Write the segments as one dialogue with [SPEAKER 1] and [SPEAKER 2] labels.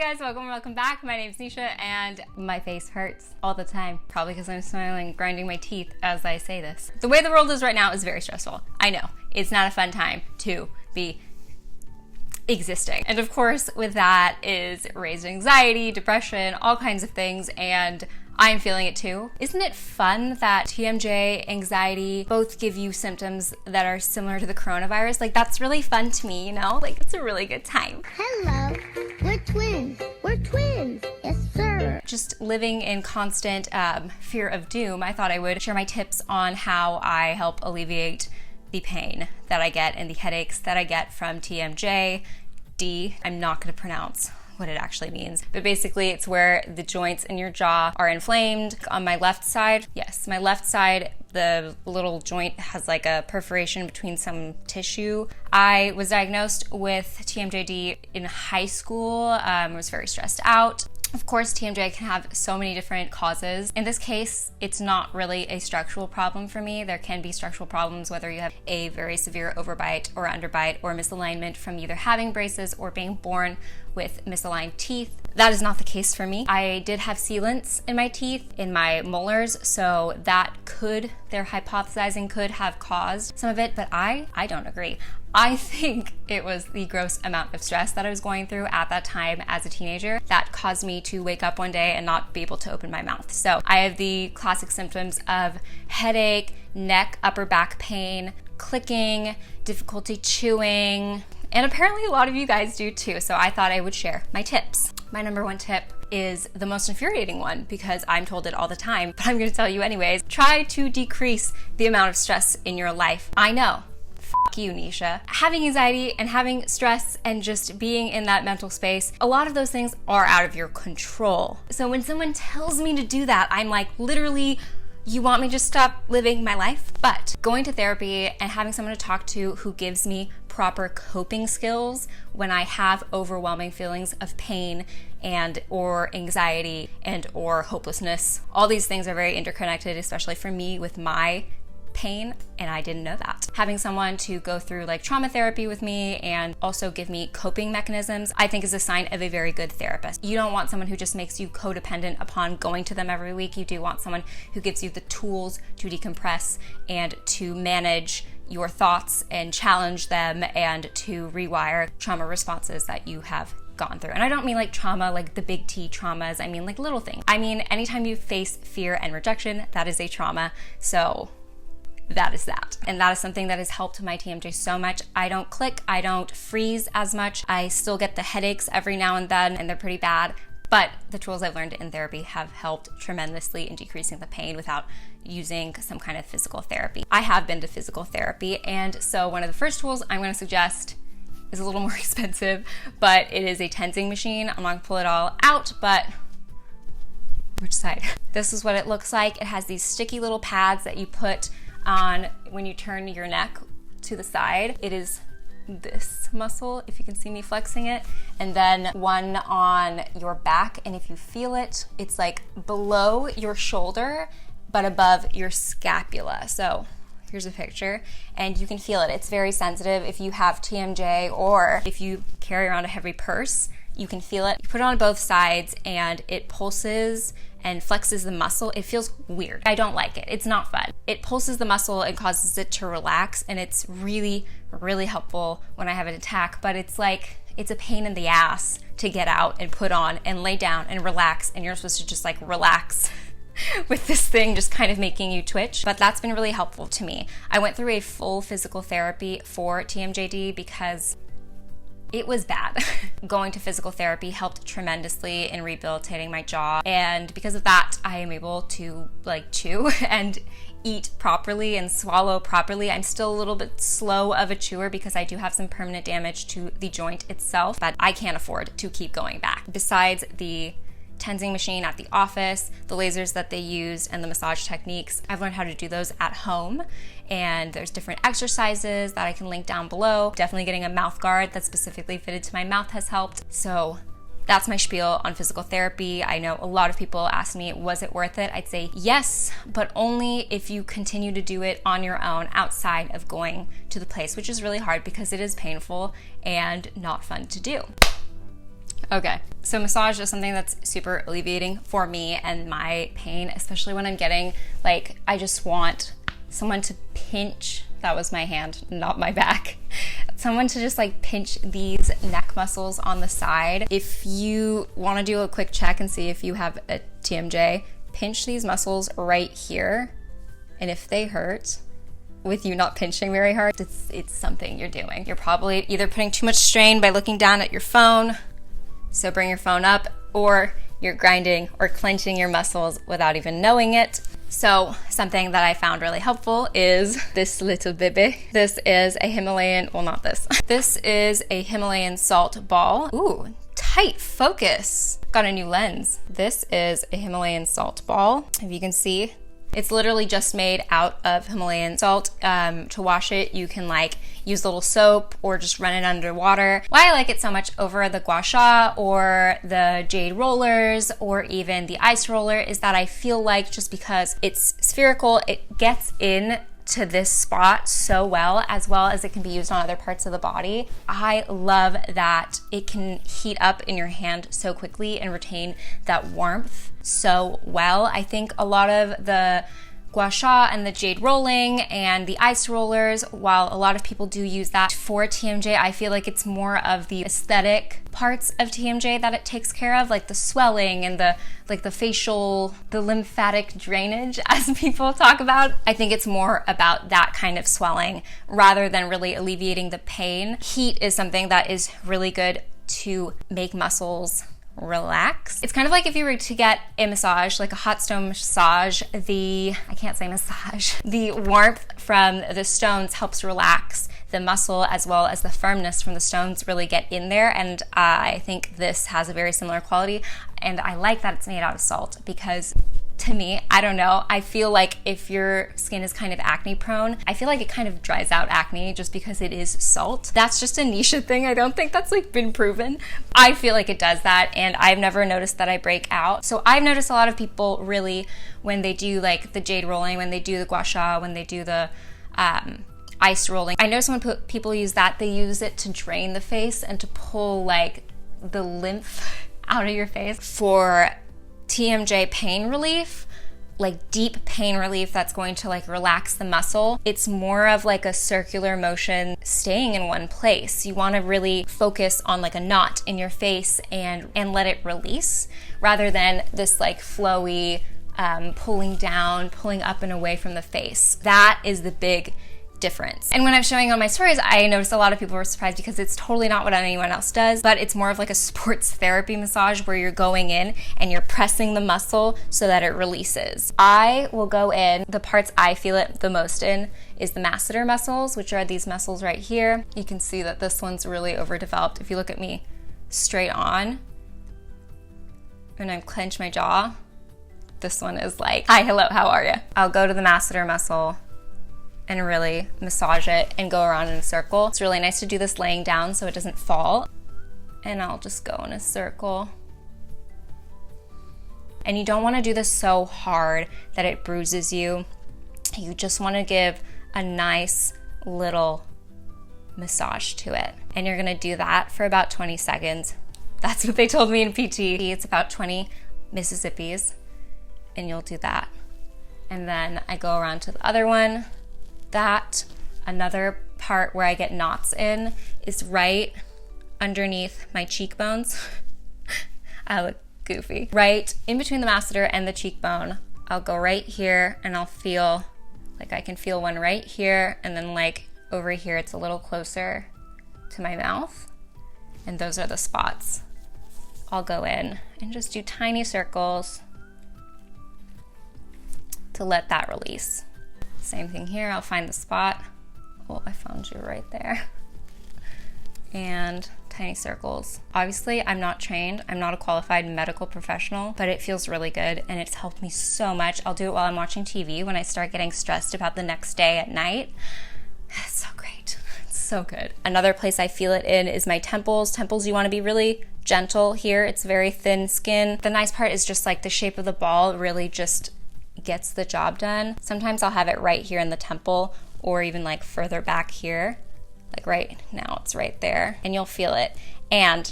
[SPEAKER 1] guys, welcome back. My name's Nisha and my face hurts all the time. Probably because I'm smiling, grinding my teeth as I say this. The way the world is right now is very stressful. I know, it's not a fun time to be existing. And of course, with that is raised anxiety, depression, all kinds of things, and I'm feeling it too. Isn't it fun that TMJ, anxiety, both give you symptoms that are similar to the coronavirus? Like, that's really fun to me, you know? Like, it's a really good time.
[SPEAKER 2] Hello, we're twins. We're twins. Yes, sir.
[SPEAKER 1] Just living in constant fear of doom, I thought I would share my tips on how I help alleviate the pain that I get and the headaches that I get from TMJ. I'm not going to pronounce what it actually means, but basically it's where the joints in your jaw are inflamed. On my left side, yes, my left side, the little joint has like a perforation between some tissue. I was diagnosed with TMJD in high school. I was very stressed out. Of course, TMJ can have so many different causes. In this case, it's not really a structural problem for me. There can be structural problems whether you have a very severe overbite or underbite or misalignment from either having braces or being born with misaligned teeth. That is not the case for me. I did have sealants in my teeth, in my molars, so that they're hypothesizing could have caused some of it, but I don't agree. I think it was the gross amount of stress that I was going through at that time as a teenager that caused me to wake up one day and not be able to open my mouth. So I have the classic symptoms of headache, neck, upper back pain, clicking, difficulty chewing, and apparently a lot of you guys do too. So I thought I would share my tips. My number one tip is the most infuriating one because I'm told it all the time, but I'm going to tell you anyways. Try to decrease the amount of stress in your life. I know. Fuck you, Nisha. Having anxiety and having stress and just being in that mental space, a lot of those things are out of your control. So when someone tells me to do that, I'm like, literally, you want me to just stop living my life? But going to therapy and having someone to talk to who gives me proper coping skills when I have overwhelming feelings of pain and or anxiety and or hopelessness, all these things are very interconnected, especially for me with my pain, and I didn't know that. Having someone to go through like trauma therapy with me and also give me coping mechanisms, I think is a sign of a very good therapist. You don't want someone who just makes you codependent upon going to them every week. You do want someone who gives you the tools to decompress and to manage your thoughts and challenge them and to rewire trauma responses that you have gone through. And I don't mean like trauma, like the big T traumas. I mean like little things. I mean, anytime you face fear and rejection, that is a trauma. So that is that. And that is something that has helped my TMJ so much. I don't click, I don't freeze as much. I still get the headaches every now and then, and they're pretty bad. But the tools I've learned in therapy have helped tremendously in decreasing the pain without using some kind of physical therapy. I have been to physical therapy, and so one of the first tools I'm going to suggest is a little more expensive, but it is a tensing machine. I'm not gonna pull it all out, but which side? This is what it looks like. It has these sticky little pads that you put on when you turn your neck to the side. It is this muscle, if you can see me flexing it, and then one on your back, and if you feel it, it's like below your shoulder but above your scapula. So here's a picture, and you can feel it. It's very sensitive. If you have TMJ or if you carry around a heavy purse, you can feel it. You put it on both sides and it pulses and flexes the muscle. It feels weird. I don't like it. It's not fun. It pulses the muscle and causes it to relax, and it's really, really helpful when I have an attack, but it's like, it's a pain in the ass to get out and put on and lay down and relax, and you're supposed to just like relax with this thing just kind of making you twitch. But that's been really helpful to me. I went through a full physical therapy for TMJD because it was bad. Going to physical therapy helped tremendously in rehabilitating my jaw, and because of that, I am able to like chew and eat properly and swallow properly. I'm still a little bit slow of a chewer because I do have some permanent damage to the joint itself, but I can't afford to keep going back. Besides the tensing machine at the office, the lasers that they used, and the massage techniques, I've learned how to do those at home. And there's different exercises that I can link down below. Definitely getting a mouth guard that's specifically fitted to my mouth has helped. So that's my spiel on physical therapy. I know a lot of people ask me, was it worth it? I'd say yes, but only if you continue to do it on your own outside of going to the place, which is really hard because it is painful and not fun to do. Okay, so massage is something that's super alleviating for me and my pain, especially when I'm getting, like, I just want someone to pinch, that was my hand, not my back, someone to just like pinch these neck muscles on the side. If you want to do a quick check and see if you have a TMJ, pinch these muscles right here, and if they hurt, with you not pinching very hard, it's something you're doing. You're probably either putting too much strain by looking down at your phone, so bring your phone up, or you're grinding or clenching your muscles without even knowing it. So something that I found really helpful is this little baby. This is a Himalayan, well, not this. This is a Himalayan salt ball. Ooh, tight focus. Got a new lens. This is a Himalayan salt ball. If you can see, it's literally just made out of Himalayan salt. To wash it, you can like use a little soap or just run it under water. Why I like it so much over the gua sha or the jade rollers or even the ice roller is that I feel like just because it's spherical, it gets in to this spot so well as it can be used on other parts of the body. I love that it can heat up in your hand so quickly and retain that warmth so well. I think a lot of the gua sha and the jade rolling and the ice rollers, while a lot of people do use that for TMJ, I feel like it's more of the aesthetic parts of TMJ that it takes care of, like the swelling and the facial, the lymphatic drainage, as people talk about. I think it's more about that kind of swelling rather than really alleviating the pain. Heat is something that is really good to make muscles relax. It's kind of like if you were to get a massage, like a hot stone massage, the warmth from the stones helps relax the muscle as well as the firmness from the stones really get in there, and I think this has a very similar quality, and I like that it's made out of salt because to me, I don't know, I feel like if your skin is kind of acne prone, I feel like it kind of dries out acne just because it is salt. That's just a niche thing. I don't think that's like been proven. I feel like it does that, and I've never noticed that I break out. So I've noticed a lot of people really, when they do like the jade rolling, when they do the gua sha, when they do the ice rolling, I know people use that, they use it to drain the face and to pull like the lymph out of your face. For TMJ pain relief, like deep pain relief that's going to like relax the muscle, it's more of like a circular motion staying in one place. You want to really focus on like a knot in your face and let it release rather than this like flowy pulling down, pulling up and away from the face. That is the big difference. And when I'm showing on my stories, I noticed a lot of people were surprised because it's totally not what anyone else does, but it's more of like a sports therapy massage where you're going in and you're pressing the muscle so that it releases. I will go in, the parts I feel it the most in is the masseter muscles, which are these muscles right here. You can see that this one's really overdeveloped. If you look at me straight on and I clench my jaw, this one is like, hi, hello, how are you? I'll go to the masseter muscle and really massage it and go around in a circle. It's really nice to do this laying down so it doesn't fall. And I'll just go in a circle. And you don't want to do this so hard that it bruises you. You just want to give a nice little massage to it. And you're going to do that for about 20 seconds. That's what they told me in PT. It's about 20 Mississippis. And you'll do that. And then I go around to the other one. That, another part where I get knots in is right underneath my cheekbones. I look goofy. Right in between the masseter and the cheekbone, I'll go right here and I'll feel, like I can feel one right here, and then like over here it's a little closer to my mouth. And those are the spots. I'll go in and just do tiny circles to let that release. Same thing here, I'll find the spot. Oh, I found you right there. And tiny circles. Obviously, I'm not trained. I'm not a qualified medical professional, but it feels really good and it's helped me so much. I'll do it while I'm watching TV when I start getting stressed about the next day at night. It's so great. It's so good. Another place I feel it in is my temples. Temples, you want to be really gentle here. It's very thin skin. The nice part is just like the shape of the ball really just gets the job done. Sometimes I'll have it right here in the temple or even like further back here. Like right now it's right there and you'll feel it. And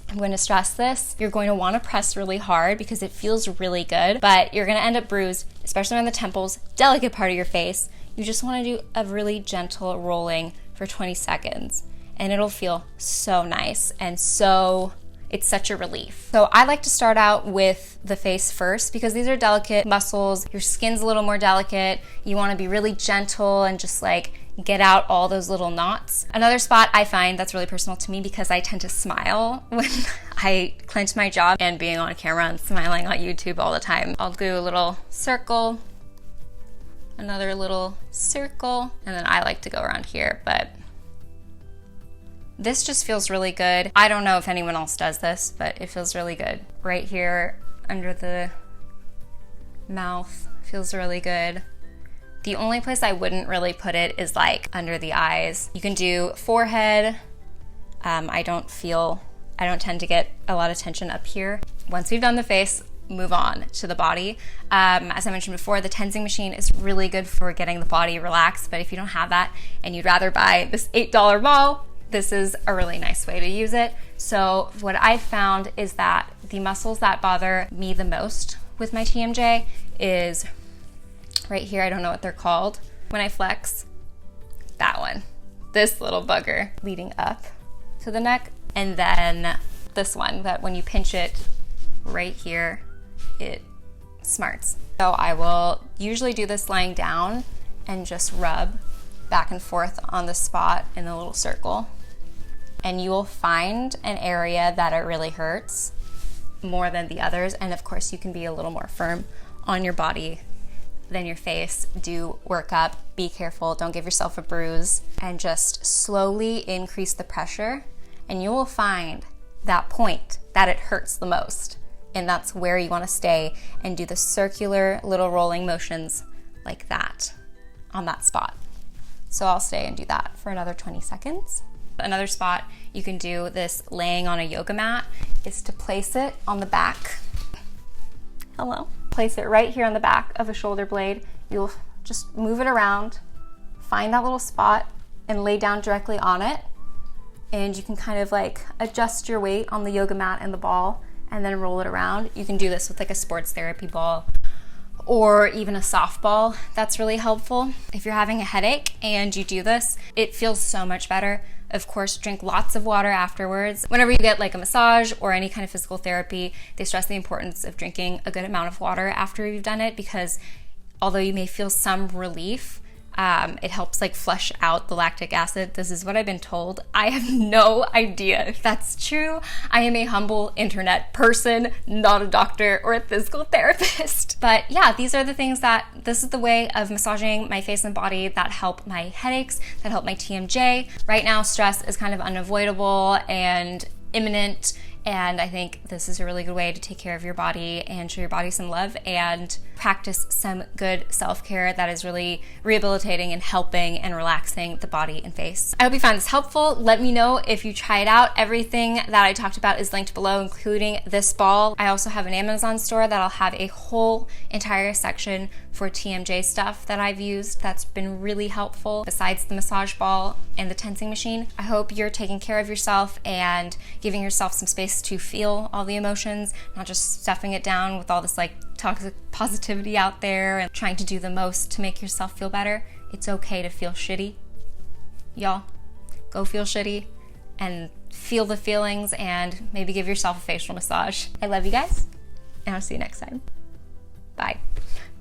[SPEAKER 1] I'm going to stress this. You're going to want to press really hard because it feels really good, but you're going to end up bruised, especially on the temples, delicate part of your face. You just want to do a really gentle rolling for 20 seconds, and it'll feel so nice and it's such a relief. So I like to start out with the face first because these are delicate muscles. Your skin's a little more delicate. You want to be really gentle and just like get out all those little knots. Another spot I find that's really personal to me because I tend to smile when I clench my jaw, and being on camera and smiling on YouTube all the time. I'll do a little circle, another little circle, and then I like to go around here, but this just feels really good. I don't know if anyone else does this, but it feels really good. Right here under the mouth feels really good. The only place I wouldn't really put it is like under the eyes. You can do forehead. I don't tend to get a lot of tension up here. Once we've done the face, move on to the body. As I mentioned before, the tensing machine is really good for getting the body relaxed, but if you don't have that and you'd rather buy this $8 ball, this is a really nice way to use it. So what I found is that the muscles that bother me the most with my TMJ is right here. I don't know what they're called. When I flex, that one, this little bugger leading up to the neck, and then this one that when you pinch it right here, it smarts. So I will usually do this lying down and just rub back and forth on the spot in a little circle. And you will find an area that it really hurts more than the others. And of course, you can be a little more firm on your body than your face. Do work up, be careful, don't give yourself a bruise, and just slowly increase the pressure. And you will find that point that it hurts the most. And that's where you want to stay and do the circular little rolling motions like that on that spot. So I'll stay and do that for another 20 seconds. Another spot you can do this laying on a yoga mat is to place it on the back. Hello. Place it right here on the back of a shoulder blade. You'll just move it around, find that little spot, and lay down directly on it. And you can kind of like adjust your weight on the yoga mat and the ball and then roll it around. You can do this with like a sports therapy ball or even a softball. That's really helpful. If you're having a headache and you do this, it feels so much better. Of course, drink lots of water afterwards. Whenever you get like a massage or any kind of physical therapy, they stress the importance of drinking a good amount of water after you've done it, because although you may feel some relief, it helps like flush out the lactic acid. This is what I've been told. I have no idea if that's true. I am a humble internet person, not a doctor or a physical therapist. But yeah, this is the way of massaging my face and body that help my headaches, that help my TMJ. Right now, stress is kind of unavoidable and imminent, and I think this is a really good way to take care of your body and show your body some love and practice some good self-care that is really rehabilitating and helping and relaxing the body and face. I hope you found this helpful. Let me know if you try it out. Everything that I talked about is linked below, including this ball. I also have an Amazon store that'll have a whole entire section for TMJ stuff that I've used that's been really helpful besides the massage ball and the tensing machine. I hope you're taking care of yourself and giving yourself some space to feel all the emotions, not just stuffing it down with all this like toxic positivity out there and trying to do the most to make yourself feel better. It's okay to feel shitty. Y'all, go feel shitty and feel the feelings and maybe give yourself a facial massage. I love you guys, and I'll see you next time.